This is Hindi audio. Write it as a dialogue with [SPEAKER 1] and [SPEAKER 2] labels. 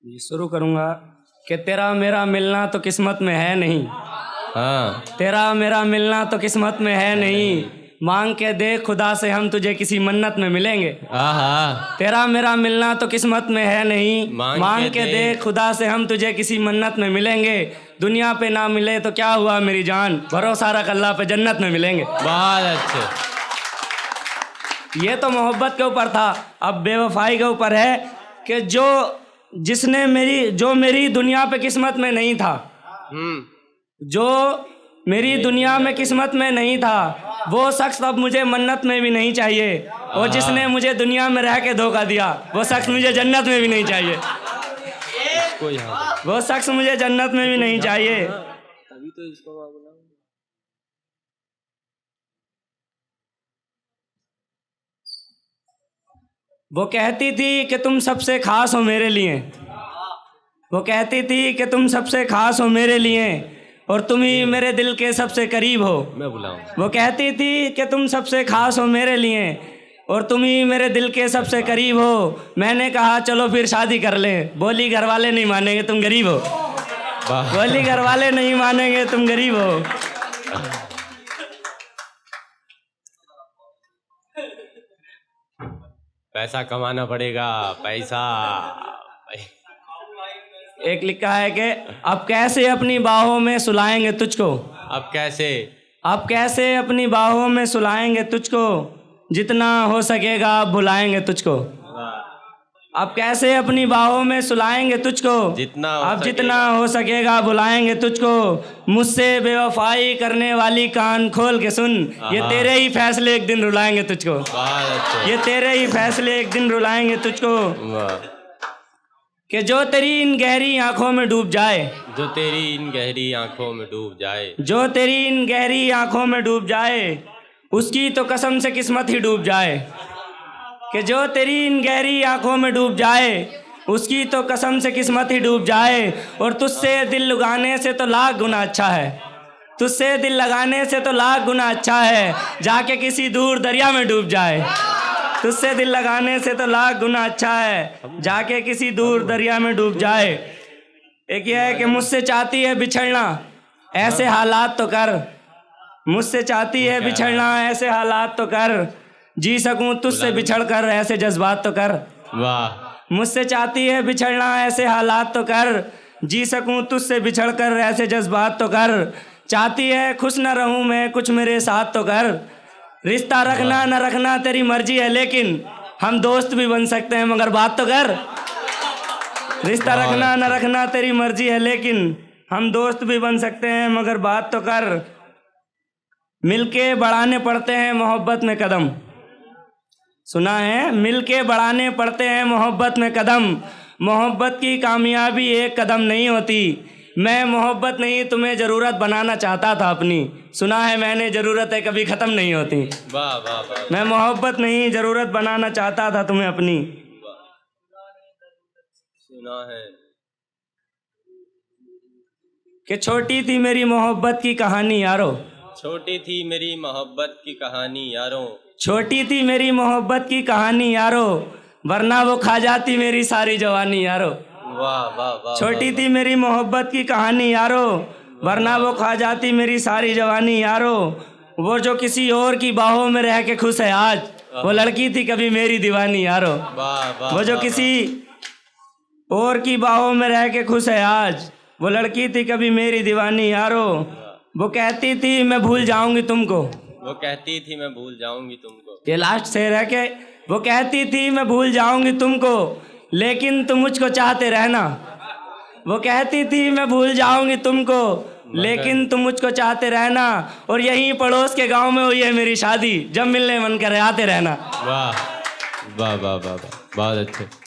[SPEAKER 1] ये शुरू करूँगा कि तेरा मेरा मिलना तो किस्मत में है नहीं।
[SPEAKER 2] हाँ,
[SPEAKER 1] तेरा मेरा मिलना तो किस्मत में है नहीं। मांग के देख खुदा से हम तुझे किसी मन्नत में मिलेंगे।
[SPEAKER 2] आहा,
[SPEAKER 1] तेरा मेरा मिलना तो किस्मत में है नहीं।
[SPEAKER 2] मांग
[SPEAKER 1] मांग
[SPEAKER 2] के
[SPEAKER 1] के देख खुदा से हम तुझे किसी मन्नत में मिलेंगे। दुनिया पे ना मिले तो क्या हुआ मेरी जान, भरोसा रख अल्लाह पे जन्नत में मिलेंगे।
[SPEAKER 2] बहुत अच्छे।
[SPEAKER 1] ये तो मोहब्बत के ऊपर था। अब बेवफाई के ऊपर है कि जो मेरी दुनिया पे किस्मत में नहीं था, जो मेरी दुनिया में किस्मत में नहीं था, वो शख्स अब मुझे मन्नत में भी नहीं चाहिए। और जिसने मुझे दुनिया में रह के धोखा दिया, वो शख्स मुझे जन्नत में भी नहीं चाहिए। वो शख्स मुझे जन्नत में भी नहीं चाहिए।
[SPEAKER 2] तभी तो इसको बोला।
[SPEAKER 1] वो कहती थी कि तुम सबसे खास हो मेरे लिए। वो कहती थी कि तुम सबसे खास हो मेरे लिए और तुम ही मेरे दिल के सबसे करीब हो।
[SPEAKER 2] मैं बुलाऊं?
[SPEAKER 1] वो कहती थी कि तुम सबसे खास हो मेरे लिए और तुम ही मेरे दिल के सबसे करीब हो। मैंने कहा चलो फिर शादी कर लें। बोली घर वाले नहीं मानेंगे, तुम गरीब हो। बोली घर वाले नहीं मानेंगे, तुम गरीब हो।
[SPEAKER 2] पैसा कमाना पड़ेगा, पैसा।
[SPEAKER 1] एक लिखा है कि अब कैसे अपनी बाहों में सुलाएंगे तुझको।
[SPEAKER 2] अब कैसे?
[SPEAKER 1] अब कैसे अपनी बाहों में सुलाएंगे तुझको, जितना हो सकेगा भुलाएंगे तुझको। अब कैसे अपनी बाहों में सुलाएंगे तुझको, जितना हो सकेगा भुलाएंगे तुझको। मुझसे बेवफाई करने वाली कान खोल के सुन, ये तेरे ही फैसले एक दिन रुलाएंगे तुझको। ये तेरे ही फैसले एक दिन रुलाएंगे तुझको। कि जो तेरी इन गहरी आंखों में डूब जाए,
[SPEAKER 2] जो तेरी इन गहरी आंखों में डूब जाए,
[SPEAKER 1] जो तेरी इन गहरी आंखों में डूब जाए, उसकी तो कसम से किस्मत ही डूब जाए। कि जो तेरी इन गहरी आंखों में डूब जाए, उसकी तो कसम से किस्मत ही डूब जाए। और तुझसे दिल लगाने से तो लाख गुना अच्छा है, तुझसे दिल लगाने से तो लाख गुना अच्छा है जाके किसी दूर दरिया में डूब जाए। तुझसे दिल लगाने से तो लाख गुना अच्छा है जाके किसी दूर दरिया में डूब जाए। एक यह है कि मुझसे चाहती है बिछड़ना, ऐसे हालात तो कर। मुझसे चाहती है बिछड़ना, ऐसे हालात तो कर। जी सकूं तुझसे बिछड़ कर, ऐसे जज्बात तो कर।
[SPEAKER 2] वाह।
[SPEAKER 1] मुझसे चाहती है बिछड़ना, ऐसे हालात तो कर। जी सकूं तुझसे बिछड़ कर, ऐसे जज्बात तो कर। चाहती है खुश न रहूं मैं, कुछ मेरे साथ तो कर। रिश्ता रखना न रखना तेरी मर्जी है, लेकिन हम दोस्त भी बन सकते हैं, मगर बात तो कर। रिश्ता रखना न रखना तेरी मर्जी है, लेकिन हम दोस्त भी बन सकते हैं, मगर बात तो कर। मिलके बढ़ाने पड़ते हैं मोहब्बत में कदम। सुना है? मिलके बढ़ाने पड़ते हैं मोहब्बत में कदम। मोहब्बत की कामयाबी एक कदम नहीं होती। मैं मोहब्बत नहीं तुम्हें ज़रूरत बनाना चाहता था अपनी। सुना है मैंने, ज़रूरतें कभी ख़त्म नहीं होती।
[SPEAKER 2] वाह वाह वाह।
[SPEAKER 1] मैं मोहब्बत नहीं ज़रूरत बनाना चाहता था तुम्हें अपनी।
[SPEAKER 2] सुना है
[SPEAKER 1] कि छोटी थी मेरी मोहब्बत की कहानी यारो।
[SPEAKER 2] छोटी थी मेरी मोहब्बत की कहानी यारों।
[SPEAKER 1] छोटी थी मेरी मोहब्बत की कहानी यारो, वरना वो खा जाती मेरी सारी जवानी यारो।
[SPEAKER 2] वाह वाह वाह।
[SPEAKER 1] छोटी थी मेरी मोहब्बत की कहानी यारो, वरना वो खा जाती मेरी सारी जवानी यारो। वो जो किसी और की बाहों में रह के खुश है आज, वो लड़की थी कभी मेरी दीवानी यारो। वो जो किसी और की बाहों में रह के खुश है आज, वो लड़की थी कभी मेरी दीवानी यारो। वो कहती थी मैं भूल जाऊंगी तुमको।
[SPEAKER 2] वो कहती थी मैं भूल जाऊंगी तुमको।
[SPEAKER 1] ये लास्ट शेर है कि वो कहती थी मैं भूल जाऊंगी तुमको, लेकिन तुम मुझको चाहते रहना। वो कहती थी मैं भूल जाऊंगी तुमको, लेकिन तुम मुझको चाहते रहना। और यहीं पड़ोस के गांव में हुई है मेरी शादी, जब मिलने मन करे आते रहना।
[SPEAKER 2] वाह वाह वाह वाह, बहुत अच्छे।